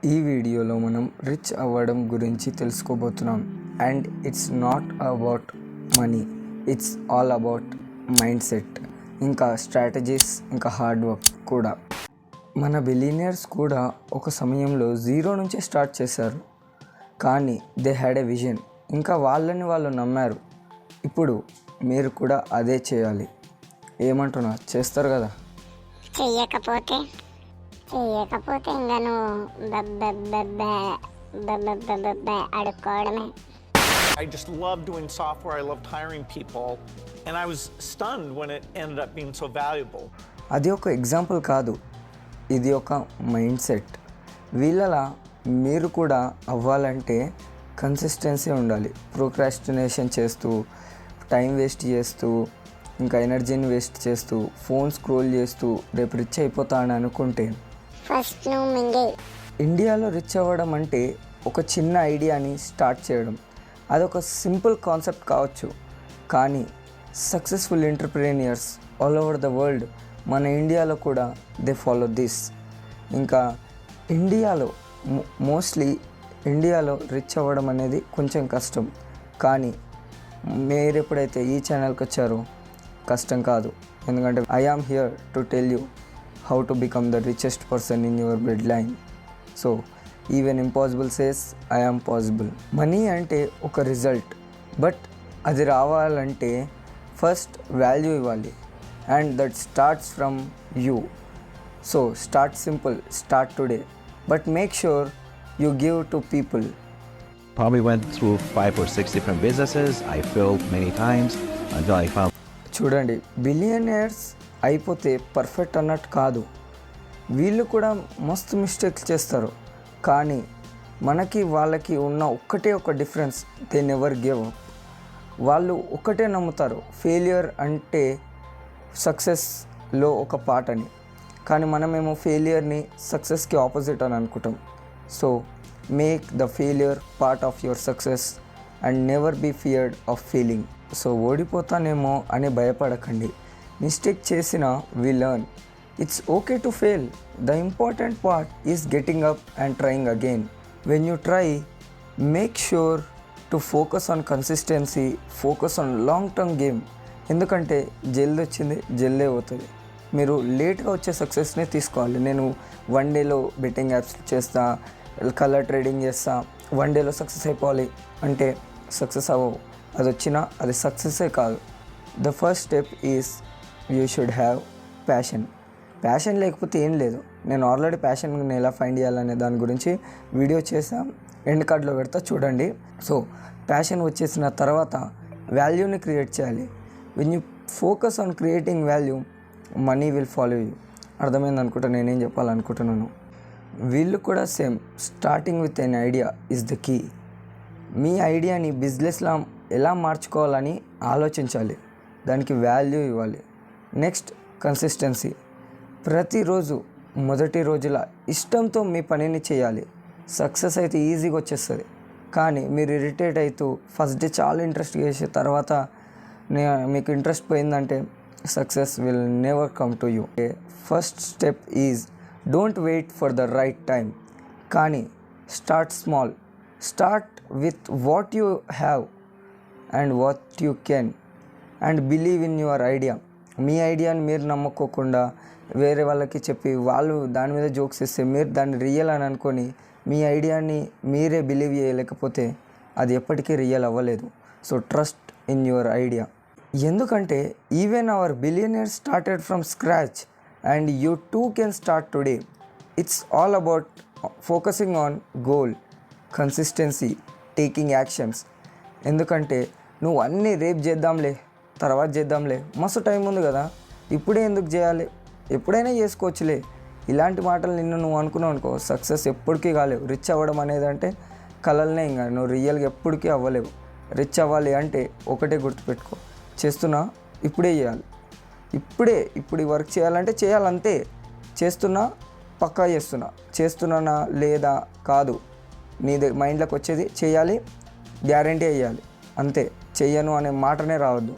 ఈ వీడియోలో మనం రిచ్ అవ్వడం గురించి తెలుసుకోబోతున్నాం. And it's not about money, it's all about mind set, ఇంకా స్ట్రాటజీస్, ఇంకా హార్డ్ వర్క్ కూడా. మన బిలియనర్స్ కూడా ఒక సమయంలో జీరో నుంచే స్టార్ట్ చేశారు, కానీ దే హ్యాడ్ ఎ విజన్, ఇంకా వాళ్ళని వాళ్ళు నమ్మారు. ఇప్పుడు మీరు కూడా అదే చేయాలి. ఏమంటున్నా, చేస్తారు కదా? చెయ్యకపోతే ఇంకా నువ్వు అడుక్కోవడమే. I just love doing software. I loved hiring people. And I was stunned when it ended up being so valuable. అది ఒక ఎగ్జాంపుల్ కాదు, ఇది ఒక మైండ్ సెట్. వీళ్ళలా మీరు కూడా అవ్వాలంటే కన్సిస్టెన్సీ ఉండాలి. ప్రోక్రాస్టినేషన్ చేస్తూ, టైం వేస్ట్ చేస్తూ, ఇంకా ఎనర్జీని వేస్ట్ చేస్తూ, ఫోన్ స్క్రోల్ చేస్తూ రేపు రిచ్ అయిపోతానని అనుకుంటే ఫస్ట్ నువ్వు మింగే. ఇండియాలో రిచ్ అవ్వడం అంటే ఒక చిన్న ఐడియాని స్టార్ట్ చేయడం. అదొక సింపుల్ కాన్సెప్ట్ కావచ్చు, కానీ successful entrepreneurs all over the world, మన ఇండియాలో కూడా దే ఫాలో దిస్. ఇంకా ఇండియాలో మోస్ట్లీ ఇండియాలో రిచ్ అవ్వడం అనేది కొంచెం కష్టం, కానీ మీరు ఎప్పుడైతే ఈ ఛానల్కి వచ్చారో కష్టం కాదు. ఎందుకంటే I am here to tell you how to become the richest person in your bloodline. So even impossible says I am possible. Money అంటే ఒక రిజల్ట్, బట్ అది రావాలంటే ఫస్ట్ వాల్యూ ఇవ్వాలి, and that starts from you. So start simple, start today, but make sure you give to people. Probably went through 5 or 6 different businesses. I failed many times until I found. చూడండి, billionaires అయిపోతే perfect అన్నట్టు కాదు. వీళ్ళు కూడా మస్తు mistakes చేస్తారు, కానీ మనకి వాళ్ళకి ఉన్న ఒక్కటే ఒక difference, they never give up. వాళ్ళు ఒక్కటే నమ్ముతారు, ఫెయిల్యూర్ అంటే సక్సెస్లో ఒక పార్ట్ అని. కానీ మనమేమో ఫెయిల్యూర్ని సక్సెస్కి ఆపోజిట్ అని అనుకుంటాం. So make the failure part of your success and never be feared of failing. So ఓడిపోతానేమో అని భయపడకండి. మిస్టేక్ చేసినా we learn. It's okay to fail. The important part is getting up and trying again. When you try, make sure to focus on consistency, focus on long term game. ఎందుకంటే జల్ది వచ్చింది జల్దే పోతుంది. మీరు లేట్గా వచ్చే సక్సెస్నే తీసుకోవాలి. నేను 1 డేలో బెట్టింగ్ యాప్స్ చేస్తా, కలర్ ట్రేడింగ్ చేస్తా, 1 డేలో సక్సెస్ అయిపోవాలి అంటే సక్సెస్ అవ్వవు. అది వచ్చినా అది సక్సెస్సే కాదు. The first step is you should have passion. Passion లేకపోతే ఏం లేదు. నేను ఆల్రెడీ ప్యాషన్ని ఎలా ఫైండ్ చేయాలనే దాని గురించి వీడియో చేసాం, ఎండ్ కార్డ్లో పెడతా చూడండి. సో ప్యాషన్ వచ్చేసిన తర్వాత వాల్యూని క్రియేట్ చేయాలి. When you focus on creating value, money will follow you. అర్థమైంది అనుకుంటా నేనేం చెప్పాలనుకుంటున్నాను. వీళ్ళు కూడా same, starting with an idea is the key. మీ ఐడియాని బిజినెస్లా ఎలా మార్చుకోవాలని ఆలోచించాలి, దానికి వాల్యూ ఇవ్వాలి. Next, consistency. ప్రతిరోజు మొదటి రోజుల ఇష్టంతో మీ పనిని చేయాలి. సక్సెస్ అయితే ఈజీగా వచ్చేస్తుంది, కానీ మీరు ఇరిటేట్ అవుతూ ఫస్ట్ డే చాలా ఇంట్రెస్ట్ చేసే తర్వాత మీకు ఇంట్రెస్ట్ పోయిందంటే success will never come to you. First step is don't wait for the right time, కానీ start small. Start with what you have and what you can, and believe in your idea. మీ ఐడియాని మీరు నమ్ముకోకుండా వేరే వాళ్ళకి చెప్పి వాళ్ళు దాని మీద జోక్స్ ఇస్తే మీరు దాన్ని రియల్ అని అనుకొని మీ ఐడియాని మీరే బిలీవ్ చేయలేకపోతే అది ఎప్పటికీ రియల్ అవ్వలేదు. So trust in your idea. ఎందుకంటే even our billionaires started from scratch and you too can start today. It's all about focusing on goal, consistency, taking actions. ఎందుకంటే నువ్వు అన్నీ రేపు చేద్దాంలే, తర్వాత చేద్దాంలే, మస్తు టైం ఉంది కదా, ఇప్పుడే ఎందుకు చేయాలి, ఎప్పుడైనా చేసుకోవచ్చులే, ఇలాంటి మాటలు నువ్వు అనుకున్నావు అనుకో, సక్సెస్ ఎప్పటికీ కాలేవు. రిచ్ అవ్వడం అనేది అంటే కలల్నే, ఇంకా నువ్వు రియల్గా ఎప్పటికీ అవ్వలేవు. రిచ్ అవ్వాలి అంటే ఒకటే గుర్తుపెట్టుకో, చేస్తున్నా ఇప్పుడే చేయాలి, ఇప్పుడు ఈ వర్క్ చేయాలంటే చేయాలంతే. చేస్తున్నా పక్కా చేస్తున్నానా లేదా కాదు, నీ మైండ్లోకి వచ్చేది చేయాలి, గ్యారంటీ అయ్యాలి, అంతే. చెయ్యను అనే మాటనే రావద్దు.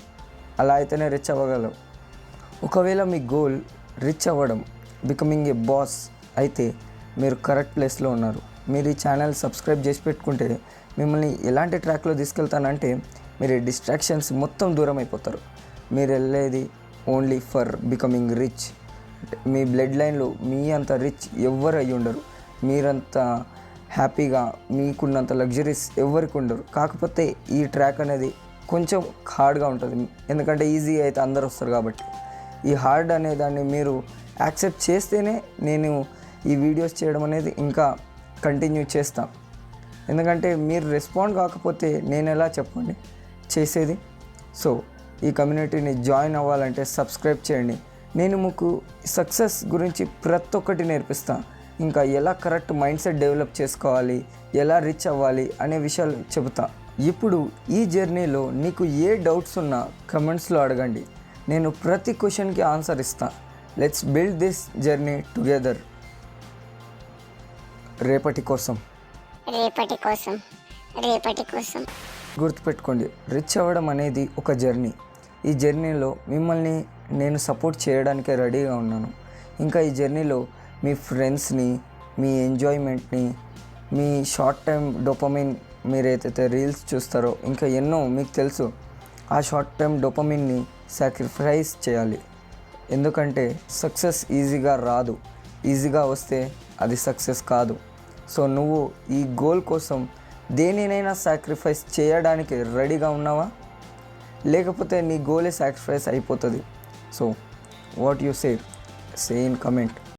అలా అయితేనే రిచ్ అవ్వగలవు. ఒకవేళ మీ గోల్ రిచ్ అవ్వడం, బికమింగ్ ఏ బాస్ అయితే మీరు కరెక్ట్ ప్లేస్లో ఉన్నారు. మీరు ఈ ఛానల్ సబ్స్క్రైబ్ చేసి పెట్టుకుంటే మిమ్మల్ని ఎలాంటి ట్రాక్లో తీసుకెళ్తానంటే మీరు డిస్ట్రాక్షన్స్ మొత్తం దూరం అయిపోతారు. మీరు వెళ్ళేది only for becoming rich. Me blood లైన్లో మీ అంత రిచ్ ఎవ్వరు అయ్యి ఉండరు, మీరంత హ్యాపీగా మీకున్నంత లగ్జరీస్ ఎవరికి ఉండరు. కాకపోతే ఈ ట్రాక్ అనేది కొంచెం హార్డ్గా ఉంటుంది, ఎందుకంటే ఈజీ అయితే అందరు వస్తారు కాబట్టి. ఈ హార్డ్ అనే దాన్ని మీరు యాక్సెప్ట్ చేస్తేనే నేను ఈ వీడియోస్ చేయడం అనేది ఇంకా కంటిన్యూ చేస్తాను. ఎందుకంటే మీరు రెస్పాండ్ కాకపోతే నేను ఎలా చెప్పండి చేసేది. సో ఈ కమ్యూనిటీని జాయిన్ అవ్వాలంటే సబ్స్క్రైబ్ చేయండి. నేను మీకు సక్సెస్ గురించి ప్రతి ఒక్కటి నేర్పిస్తాను. ఇంకా ఎలా కరెక్ట్ మైండ్ సెట్ డెవలప్ చేసుకోవాలి, ఎలా రిచ్ అవ్వాలి అనే విషయాలు చెబుతా. ఇప్పుడు ఈ జర్నీలో నీకు ఏ డౌట్స్ ఉన్నా కమెంట్స్లో అడగండి, నేను ప్రతి క్వశ్చన్కి ఆన్సర్ ఇస్తాను. Let's build this journey together. రేపటి కోసం గుర్తుపెట్టుకోండి, రిచ్ అవ్వడం అనేది ఒక జర్నీ. ఈ జర్నీలో మిమ్మల్ని నేను సపోర్ట్ చేయడానికే రెడీగా ఉన్నాను. ఇంకా ఈ జర్నీలో మీ ఫ్రెండ్స్ని, మీ ఎంజాయ్మెంట్ని, మీ షార్ట్ టైం డోపమైన్, మీరు ఏదైతే రీల్స్ చూస్తారో ఇంకా ఎన్నో మీకు తెలుసు, ఆ షార్ట్ టైం డోపమైన్ని సాక్రిఫైస్ చేయాలి. ఎందుకంటే సక్సెస్ ఈజీగా రాదు, ఈజీగా వస్తే అది సక్సెస్ కాదు. సో నువ్వు ఈ గోల్ కోసం దేనినైనా సాక్రిఫైస్ చేయడానికి రెడీగా ఉన్నావా? లేకపోతే నీ గోలే సాక్రిఫైస్ అయిపోతుంది. So what you say in comment.